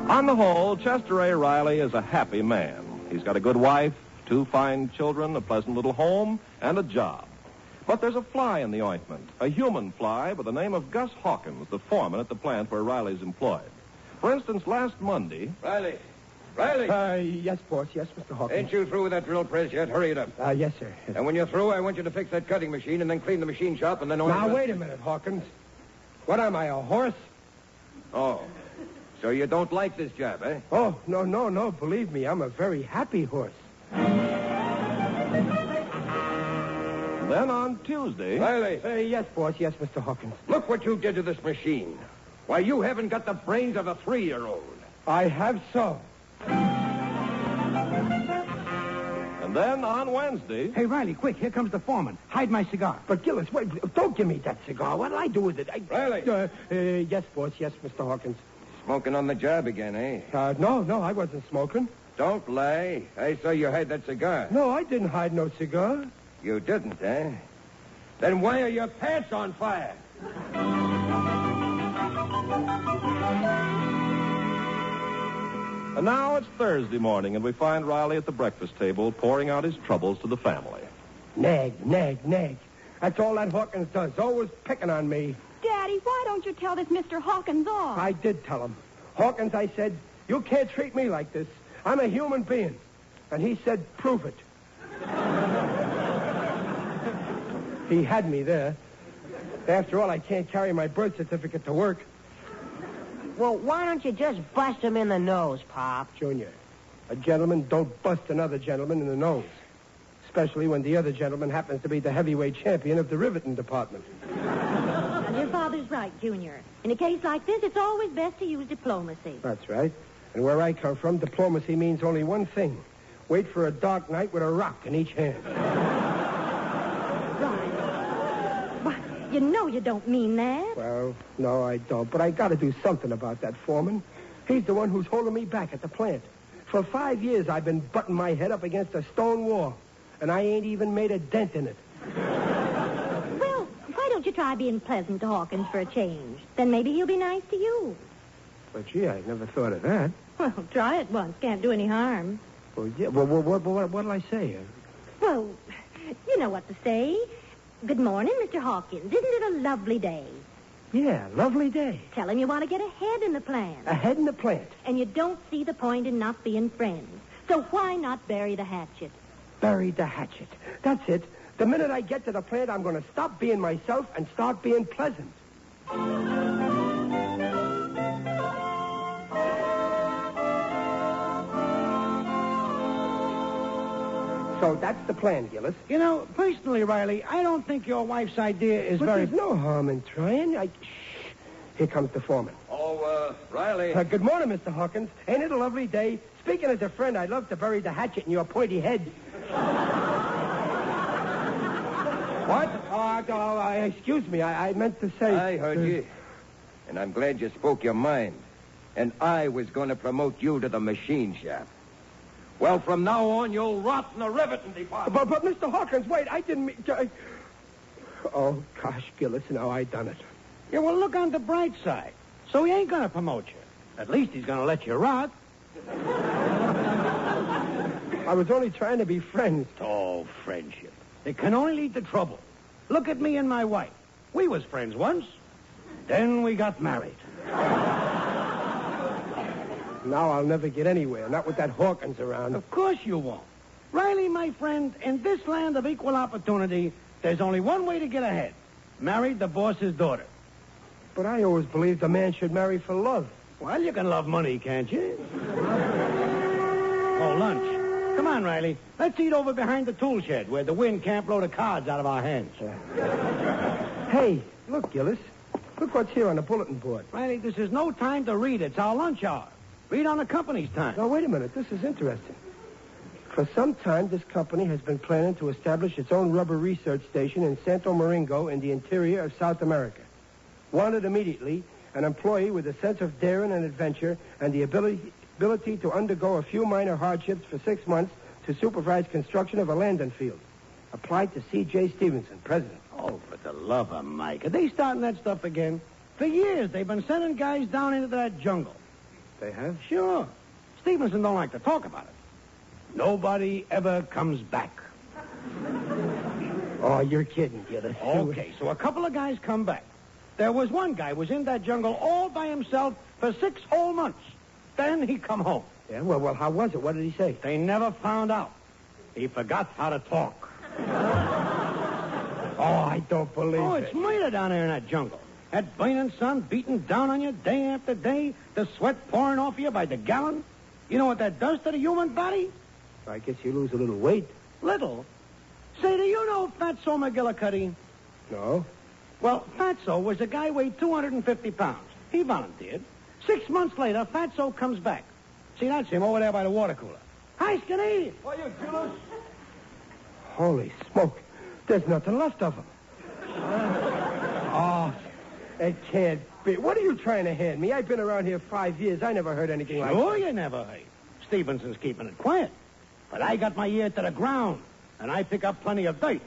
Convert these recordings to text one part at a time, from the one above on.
On the whole, Chester A. Riley is a happy man. He's got a good wife, 2 fine children, a pleasant little home, and a job. But there's a fly in the ointment, a human fly by the name of Gus Hawkins, the foreman at the plant where Riley's employed. For instance, last Monday... Riley! Yes, boss. Yes, Mr. Hawkins. Ain't you through with that drill press yet? Hurry it up. Yes, sir. Yes. And when you're through, I want you to fix that cutting machine and then clean the machine shop and then... Now, wait a minute, Hawkins. What am I, a horse? Oh. So you don't like this job, eh? Oh, no. Believe me, I'm a very happy horse. Then on Tuesday... Riley! Yes, boss. Yes, Mr. Hawkins. Look what you did to this machine. Why, you haven't got the brains of a 3-year-old. I have so. And then on Wednesday... Hey, Riley, quick, here comes the foreman. Hide my cigar. But, Gillis, wait, don't give me that cigar. What'll I do with it? Riley! Yes, boss. Yes, Mr. Hawkins. Smoking on the job again, eh? No, I wasn't smoking. Don't lie. I saw you hide that cigar. No, I didn't hide no cigar. You didn't, eh? Then why are your pants on fire? And now it's Thursday morning, and we find Riley at the breakfast table pouring out his troubles to the family. Nag. That's all that Hawkins does, always picking on me. Daddy, why don't you tell this Mr. Hawkins off? I did tell him. Hawkins, I said, you can't treat me like this. I'm a human being. And he said, prove it. He had me there. After all, I can't carry my birth certificate to work. Well, why don't you just bust him in the nose, Pop? Junior, a gentleman don't bust another gentleman in the nose. Especially when the other gentleman happens to be the heavyweight champion of the riveting department. Well, your father's right, Junior. In a case like this, it's always best to use diplomacy. That's right. And where I come from, diplomacy means only one thing. Wait for a dark night with a rock in each hand. Why, you know you don't mean that. Well, no, I don't. But I got to do something about that foreman. He's the one who's holding me back at the plant. For 5 years, I've been butting my head up against a stone wall. And I ain't even made a dent in it. Well, why don't you try being pleasant to Hawkins for a change? Then maybe he'll be nice to you. But, gee, I never thought of that. Well, try it once. Can't do any harm. Well, yeah. Well, what'll I say? Well, you know what to say. Good morning, Mr. Hawkins. Isn't it a lovely day? Yeah, lovely day. Tell him you want to get ahead in the plan. Ahead in the plant? And you don't see the point in not being friends. So why not bury the hatchet? Bury the hatchet. That's it. The minute I get to the plant, I'm going to stop being myself and start being pleasant. So that's the plan, Gillis. You know, personally, Riley, I don't think your wife's idea is but very... there's no harm in trying. Shh. Here comes the foreman. Oh, Riley. Good morning, Mr. Hawkins. Ain't it a lovely day? Speaking as a friend, I'd love to bury the hatchet in your pointy head. What? Excuse me. I meant to say... I heard you. And I'm glad you spoke your mind. And I was going to promote you to the machine shop. Well, from now on, you'll rot in the riveting department. But Mr. Hawkins, wait. I didn't mean... Oh, gosh, Gillis, now I done it. Yeah, well, look on the bright side. So he ain't going to promote you. At least he's going to let you rot. I was only trying to be friends. Oh, friendship. It can only lead to trouble. Look at me and my wife. We was friends once. Then we got married. Now I'll never get anywhere, not with that Hawkins around. Of course you won't. Riley, my friend, in this land of equal opportunity, there's only one way to get ahead. Marry the boss's daughter. But I always believed a man should marry for love. Well, you can love money, can't you? Oh, lunch. Come on, Riley. Let's eat over behind the tool shed where the wind can't blow the cards out of our hands. Hey, look, Gillis. Look what's here on the bulletin board. Riley, this is no time to read. It's our lunch hour. Read on the company's time. Now, wait a minute. This is interesting. For some time, this company has been planning to establish its own rubber research station in Santo Domingo in the interior of South America. Wanted immediately, an employee with a sense of daring and adventure and the ability to undergo a few minor hardships for 6 months to supervise construction of a landing field. Applied to C.J. Stevenson, president. Oh, for the love of Mike. Are they starting that stuff again? For years, they've been sending guys down into that jungle. They have? Sure. Stevenson don't like to talk about it. Nobody ever comes back. Oh, you're kidding, Gillis. Okay, so a couple of guys come back. There was one guy was in that jungle all by himself for 6 whole months. Then he come home. Yeah, well, how was it? What did he say? They never found out. He forgot how to talk. Oh, I don't believe Oh, it. it's murder down there in that jungle. That burning sun beating down on you day after day, the sweat pouring off you by the gallon. You know what that does to the human body? I guess you lose a little weight. Little. Say, do you know Fatso McGillicuddy? No. Well, Fatso was a guy weighed 250 pounds. He volunteered. 6 months later, Fatso comes back. See, that's him over there by the water cooler. Hi, Skinny. What you, Gillis? Holy smoke. There's nothing left of him. Oh, it can't be. What are you trying to hand me? I've been around here 5 years. I never heard anything like that. Sure you never heard. Stevenson's keeping it quiet. But I got my ear to the ground, and I pick up plenty of dirt.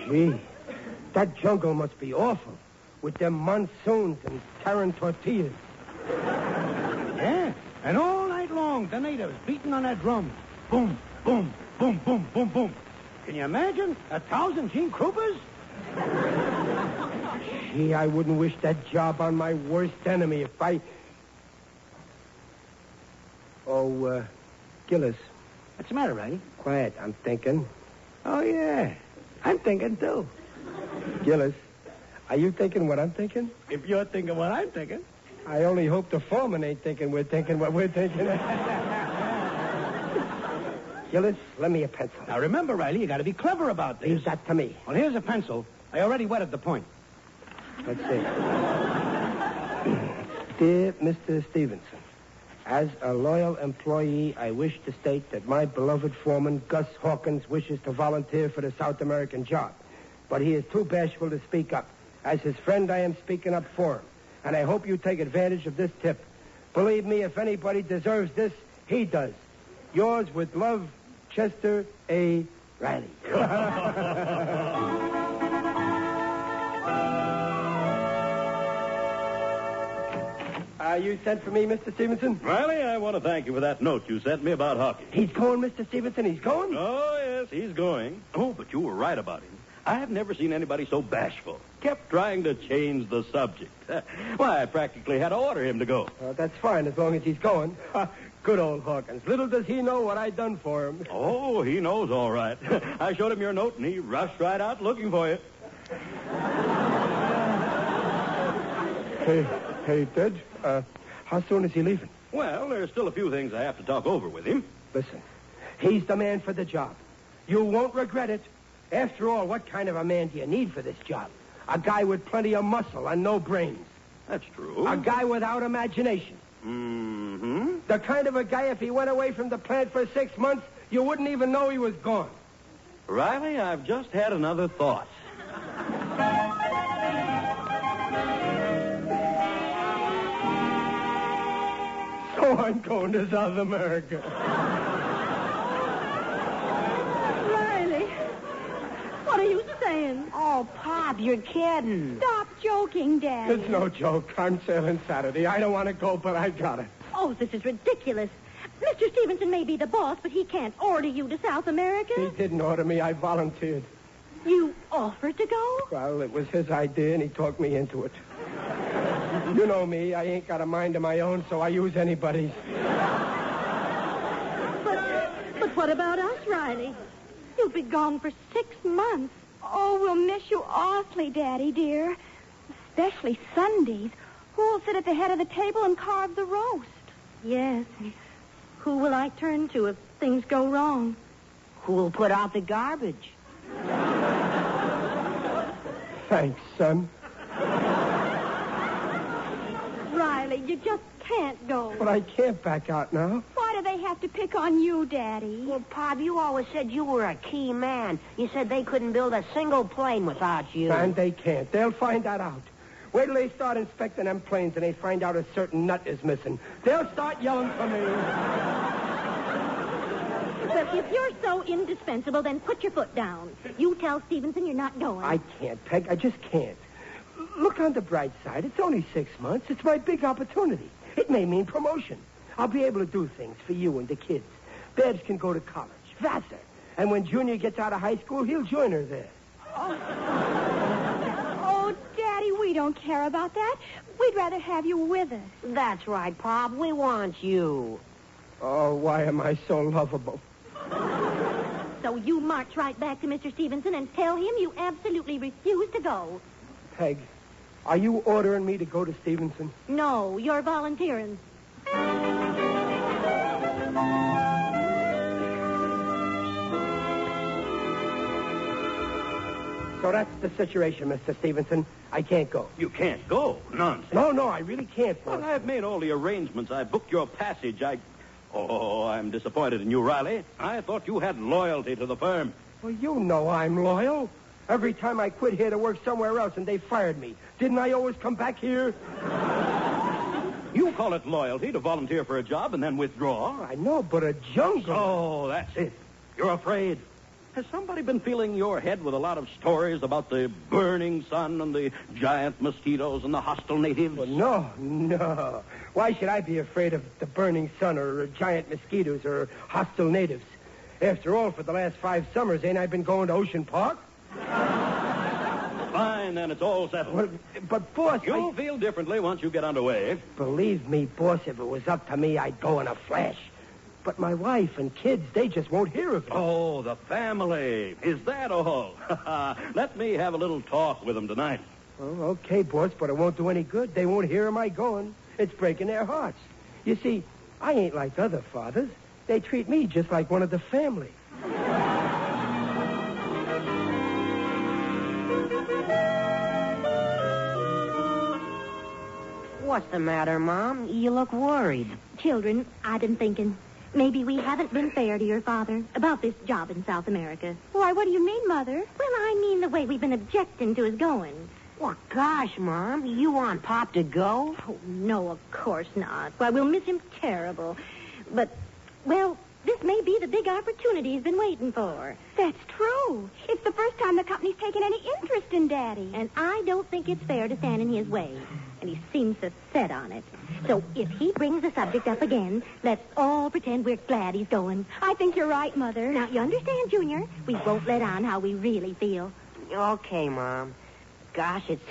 Gee, that jungle must be awful with them monsoons and carrying tortillas. Yeah, and all night long, the natives beating on that drum. Boom, boom, boom, boom, boom, boom. Can you imagine 1,000 Gene Kruppers? Gee, I wouldn't wish that job on my worst enemy if I... Oh, Gillis. What's the matter, Ray? Quiet, I'm thinking. Oh, yeah. I'm thinking, too. Gillis, are you thinking what I'm thinking? If you're thinking what I'm thinking. I only hope the foreman ain't thinking we're thinking what we're thinking. Gillis, lend me a pencil. Now, remember, Riley, you got to be clever about this. Leave that to me. Well, here's a pencil. I already wetted the point. Let's see. Dear Mr. Stevenson, as a loyal employee, I wish to state that my beloved foreman, Gus Hawkins, wishes to volunteer for the South American job. But he is too bashful to speak up. As his friend, I am speaking up for him. And I hope you take advantage of this tip. Believe me, if anybody deserves this, he does. Yours with love, Chester A. Riley. You sent for me, Mr. Stevenson? Riley, I want to thank you for that note you sent me about hockey. He's going, Mr. Stevenson? He's going? Oh, yes, he's going. Oh, but you were right about him. I have never seen anybody so bashful. Kept trying to change the subject. Why, I practically had to order him to go. That's fine, as long as he's going. Good old Hawkins. Little does he know what I done for him. Oh, he knows all right. I showed him your note, and he rushed right out looking for you. Hey, Ted, how soon is he leaving? Well, there's still a few things I have to talk over with him. Listen, he's the man for the job. You won't regret it. After all, what kind of a man do you need for this job? A guy with plenty of muscle and no brains. That's true. A guy without imagination. Mm-hmm. The kind of a guy, if he went away from the plant for 6 months, you wouldn't even know he was gone. Riley, I've just had another thought. So I'm going to South America. Riley, what are you saying? Oh, Pop, you're kidding. Stop joking, Daddy. It's no joke. I'm sailing Saturday. I don't want to go, but I got it. Oh, this is ridiculous. Mr. Stevenson may be the boss, but he can't order you to South America. He didn't order me. I volunteered. You offered to go? Well, it was his idea, and he talked me into it. You know me. I ain't got a mind of my own, so I use anybody's. But what about us, Riley? You'll be gone for 6 months. Oh, we'll miss you awfully, Daddy, dear. Especially Sundays. Who'll sit at the head of the table and carve the roast? Yes. And who will I turn to if things go wrong? Who'll put out the garbage? Thanks, son. Riley, you just can't go. But I can't back out now. Why do they have to pick on you, Daddy? Well, Pop, you always said you were a key man. You said they couldn't build a single plane without you. And they can't. They'll find that out. Wait till they start inspecting them planes and they find out a certain nut is missing. They'll start yelling for me. Well, if you're so indispensable, then put your foot down. You tell Stevenson you're not going. I can't, Peg. I just can't. Look on the bright side. It's only 6 months. It's my big opportunity. It may mean promotion. I'll be able to do things for you and the kids. Babs can go to college. Vassar. And when Junior gets out of high school, he'll join her there. Oh, Daddy, we don't care about that. We'd rather have you with us. That's right, Pop. We want you. Oh, why am I so lovable? So you march right back to Mr. Stevenson and tell him you absolutely refuse to go. Peg, are you ordering me to go to Stevenson? No, you're volunteering. So that's the situation, Mr. Stevenson. I can't go. You can't go. Nonsense. No, I really can't, boss. Well, I've made all the arrangements. I booked your passage. Oh, I'm disappointed in you, Riley. I thought you had loyalty to the firm. Well, you know I'm loyal. Every time I quit here to work somewhere else and they fired me, didn't I always come back here? You call it loyalty to volunteer for a job and then withdraw? I know, but a jungle... Oh, that's it. You're afraid. Has somebody been filling your head with a lot of stories about the burning sun and the giant mosquitoes and the hostile natives? Well, no. Why should I be afraid of the burning sun or giant mosquitoes or hostile natives? After all, for the last 5 summers, ain't I been going to Ocean Park? Fine, then. It's all settled. Well, but, boss, You'll feel differently once you get underway. Believe me, boss, if it was up to me, I'd go in a flash. But my wife and kids, they just won't hear of it. Oh, the family. Is that all? Let me have a little talk with them tonight. Well, okay, boss, but it won't do any good. They won't hear of my going. It's breaking their hearts. You see, I ain't like other fathers. They treat me just like one of the family. What's the matter, Mom? You look worried. Children, I've been thinking. Maybe we haven't been fair to your father about this job in South America. Why, what do you mean, Mother? Well, I mean the way we've been objecting to his going. Well, gosh, Mom, you want Pop to go? Oh, no, of course not. Why, we'll miss him terrible. But, well, this may be the big opportunity he's been waiting for. That's true. It's the first time the company's taken any interest in Daddy. And I don't think it's fair to stand in his way. And he seems to set on it. So if he brings the subject up again, let's all pretend we're glad he's going. I think you're right, Mother. Now, you understand, Junior? We won't let on how we really feel. Okay, Mom. Gosh, it's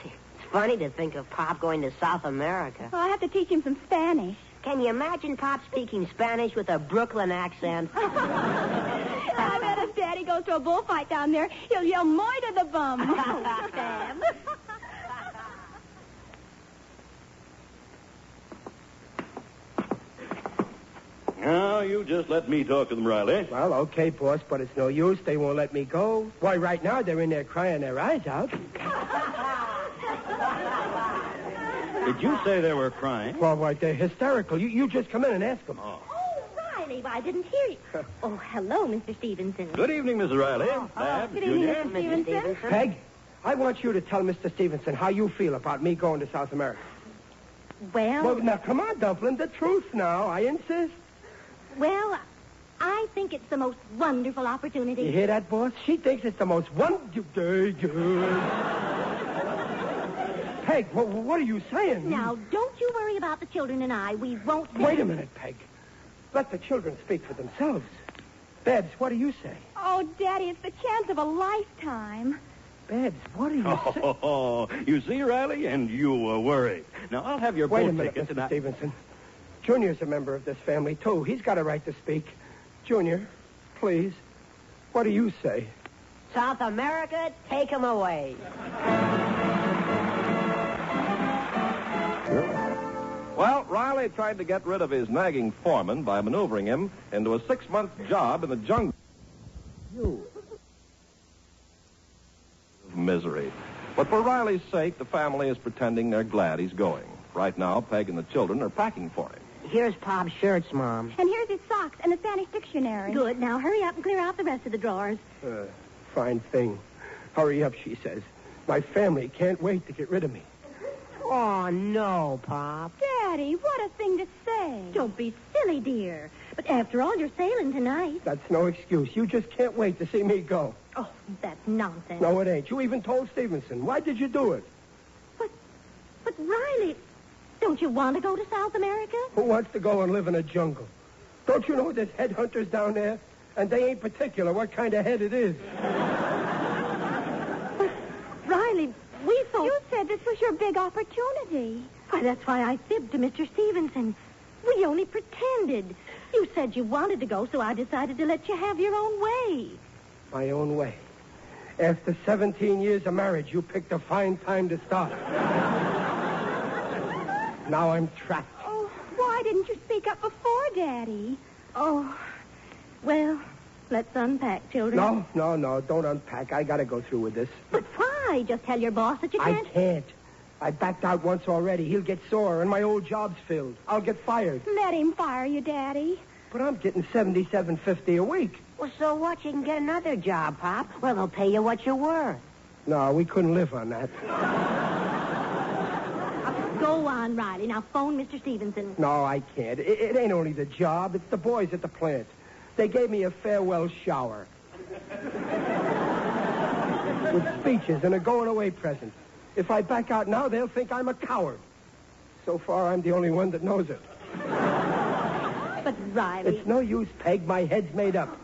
funny to think of Pop going to South America. I'll have to teach him some Spanish. Can you imagine Pop speaking Spanish with a Brooklyn accent? I bet if Daddy goes to a bullfight down there, he'll yell "Moi to the bum." Oh, Sam. Now, you just let me talk to them, Riley. Well, okay, boss, but it's no use. They won't let me go. Why, right now, they're in there crying their eyes out. Did you say they were crying? Well, why, they're hysterical. You just come in and ask them. Oh. Oh, Riley, I didn't hear you. Oh, hello, Mr. Stevenson. Good evening, Mrs. Riley. Babs, good evening, Junior. Mr. Stevenson. Peg, I want you to tell Mr. Stevenson how you feel about me going to South America. Well, now, come on, Dumpling. The truth now. I insist. Well, I think it's the most wonderful opportunity. You hear that, boss? She thinks it's the most wonderful... Peg, what are you saying? Now, don't you worry about the children and I. We won't... Wait a minute, Peg. Let the children speak for themselves. Babs, what do you say? Oh, Daddy, it's the chance of a lifetime. Babs, what do you say? Oh, you see, Riley, and you were worried. Now, I'll have your Wait a boat minute, tickets. Mr. Stevenson. Junior's a member of this family, too. He's got a right to speak. Junior, please, what do you say? South America, take him away. Well, Riley tried to get rid of his nagging foreman by maneuvering him into a 6-month job in the jungle. Misery. But for Riley's sake, the family is pretending they're glad he's going. Right now, Peg and the children are packing for him. Here's Pop's shirts, Mom. And here's his socks and the Spanish dictionary. Good. Now, hurry up and clear out the rest of the drawers. Fine thing. Hurry up, she says. My family can't wait to get rid of me. Oh, no, Pop. Daddy, what a thing to say. Don't be silly, dear. But after all, you're sailing tonight. That's no excuse. You just can't wait to see me go. Oh, that's nonsense. No, it ain't. You even told Stevenson. Why did you do it? But Riley, don't you want to go to South America? Who wants to go and live in a jungle? Don't you know there's headhunters down there? And they ain't particular what kind of head it is. But, Riley, we thought... You said this was your big opportunity. Why, that's why I fibbed to Mr. Stevenson. We only pretended. You said you wanted to go, so I decided to let you have your own way. My own way. After 17 years of marriage, you picked a fine time to start. Now I'm trapped. Oh, why didn't you speak up before, Daddy? Oh, well, let's unpack, children. No, don't unpack. I gotta go through with this. But why? Just tell your boss that you can't... I can't. I backed out once already. He'll get sore, and my old job's filled. I'll get fired. Let him fire you, Daddy. But I'm getting $77.50 a week. Well, so what? You can get another job, Pop. Well, they'll pay you what you're worth. No, we couldn't live on that. Go on, Riley. Now phone Mr. Stevenson. No, I can't. It ain't only the job. It's the boys at the plant. They gave me a farewell shower. With speeches and a going-away present. If I back out now, they'll think I'm a coward. So far, I'm the only one that knows it. But, Riley... It's no use, Peg. My head's made up.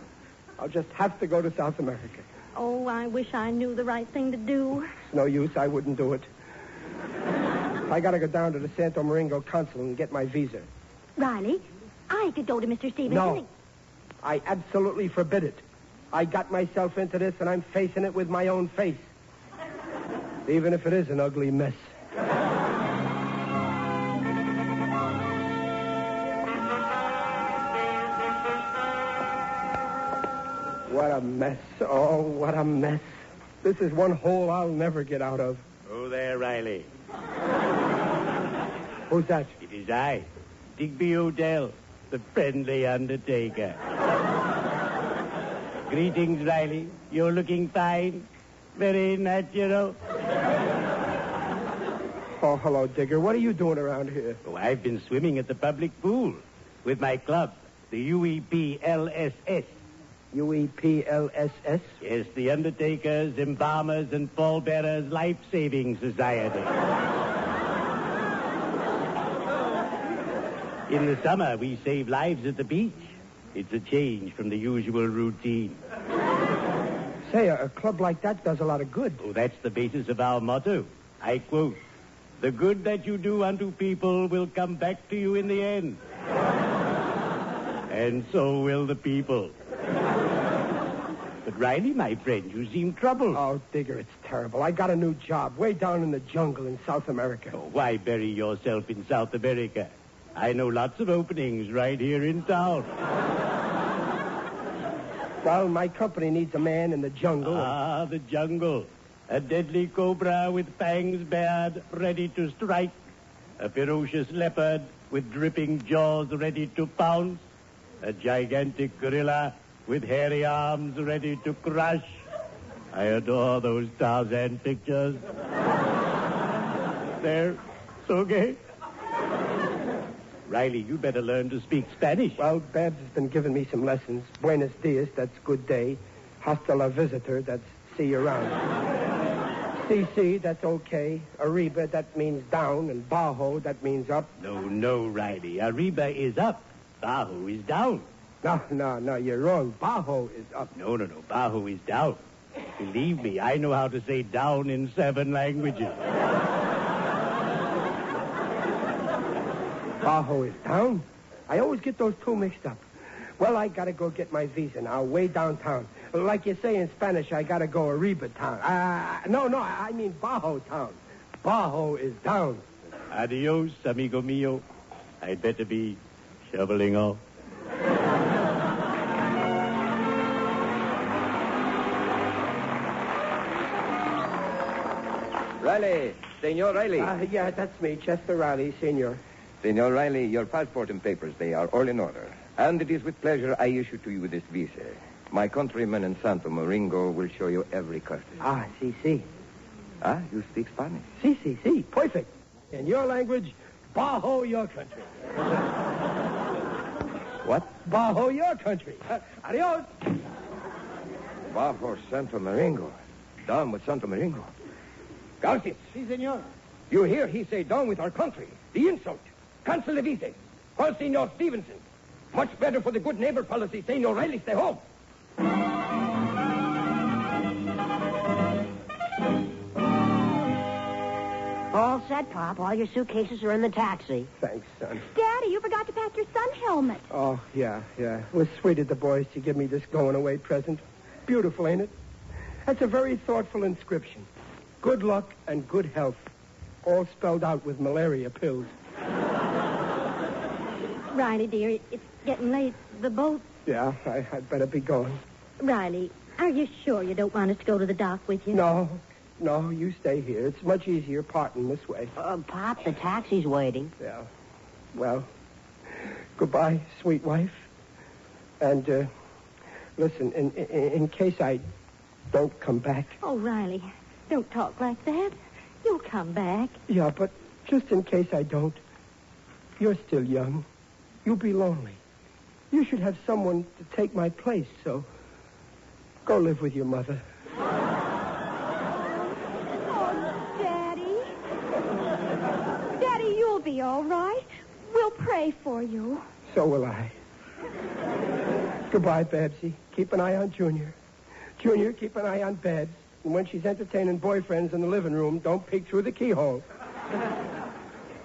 I'll just have to go to South America. Oh, I wish I knew the right thing to do. It's no use. I wouldn't do it. I gotta go down to the Santo Domingo consul and get my visa. Riley, I could go to Mr. Stevenson. No. I absolutely forbid it. I got myself into this, and I'm facing it with my own face. Even if it is an ugly mess. What a mess. Oh, what a mess. This is one hole I'll never get out of. Oh, there, Riley. Who's that? It is I, Digby Odell, the friendly undertaker. Greetings, Riley. You're looking fine. Very natural. Oh, hello, Digger. What are you doing around here? Oh, I've been swimming at the public pool with my club, the UEPLSS. UEPLSS? Yes, the Undertakers, Embalmers, and Pallbearers Life-Saving Society. In the summer, we save lives at the beach. It's a change from the usual routine. Say, a club like that does a lot of good. Oh, that's the basis of our motto. I quote, "The good that you do unto people will come back to you in the end." And so will the people. But Riley, my friend, you seem troubled. Oh, Digger, it's terrible. I got a new job way down in the jungle in South America. Oh, why bury yourself in South America? I know lots of openings right here in town. Well, my company needs a man in the jungle. Ah, the jungle. A deadly cobra with fangs bared, ready to strike. A ferocious leopard with dripping jaws ready to pounce. A gigantic gorilla with hairy arms ready to crush. I adore those Tarzan pictures. They're so gay. Riley, you better learn to speak Spanish. Well, Babs has been giving me some lessons. Buenos dias, that's good day. Hasta la visitor, that's see you around. CC, that's okay. Arriba, that means down. And Bajo, that means up. No, Riley. Arriba is up. Bajo is down. No, you're wrong. Bajo is up. No. Bajo is down. Believe me, I know how to say down in 7 languages. Bajo is down? I always get those two mixed up. Well, I gotta go get my visa now, way downtown. Like you say in Spanish, I gotta go Arriba town. No, I mean Bajo town. Bajo is down. Adios, amigo mío. I'd better be shoveling off. Riley, Senor Riley. Yeah, that's me, Chester Riley, Senior. Senor Riley, your passport and papers, they are all in order. And it is with pleasure I issue to you this visa. My countrymen in Santo Domingo will show you every courtesy. Si. Ah, you speak Spanish? Si. Perfect. In your language, Bajo your country. What? Bajo your country. Adios. Bajo Santo Domingo. Down with Santo Domingo. Garcia. Si, senor. You hear he say down with our country. The insult. Cancel the visa. Call Senor Stevenson. Much better for the good neighbor policy, Senor Riley stay home. All set, Pop. All your suitcases are in the taxi. Thanks, son. Daddy, you forgot to pack your sun helmet. Oh, yeah. It was sweet of the boys to give me this going-away present. Beautiful, ain't it? That's a very thoughtful inscription. Good luck and good health. All spelled out with malaria pills. Riley, dear, it's getting late. The boat... Yeah, I'd better be going. Riley, are you sure you don't want us to go to the dock with you? No, you stay here. It's much easier parting this way. Pop, the taxi's waiting. Yeah. Well, goodbye, sweet wife. And, listen, in case I don't come back... Oh, Riley, don't talk like that. You'll come back. Yeah, but just in case I don't, you're still young. You'll be lonely. You should have someone to take my place, so go live with your mother. Daddy, you'll be all right. We'll pray for you. So will I. Goodbye, Babsy. Keep an eye on Junior. Junior, keep an eye on Babs. And when she's entertaining boyfriends in the living room, don't peek through the keyhole.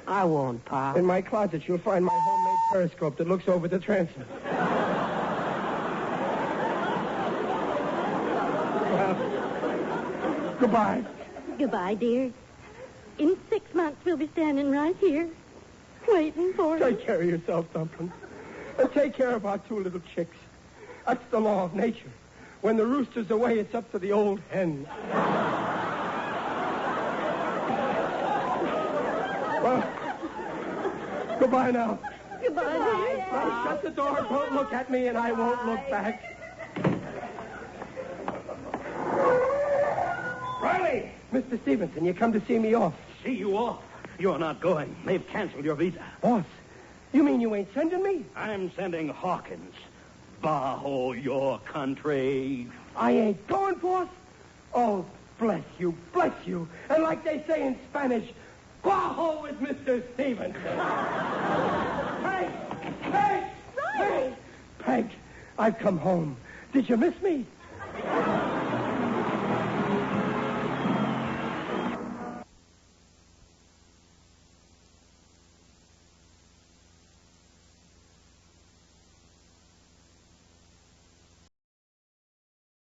I won't, Pop. In my closet, you'll find my homemade periscope that looks over the transom. Well, goodbye. Goodbye, dear. In 6 months, we'll be standing right here, waiting for you. Take care of yourself, Dumpling. And take care of our two little chicks. That's the law of nature. When the rooster's away, it's up to the old hen. Well, goodbye now. Goodbye, dear. Now shut the door, don't look at me, and I won't look back. Riley! Mr. Stevenson, you come to see me off. See you off. You're not going. They've canceled your visa. Boss, you mean you ain't sending me? I'm sending Hawkins. Bajo your country. I ain't going, boss. Oh, bless you. And like they say in Spanish, bajo with Mr. Stevenson. Peg! Peg! Peg, I've come home. Did you miss me?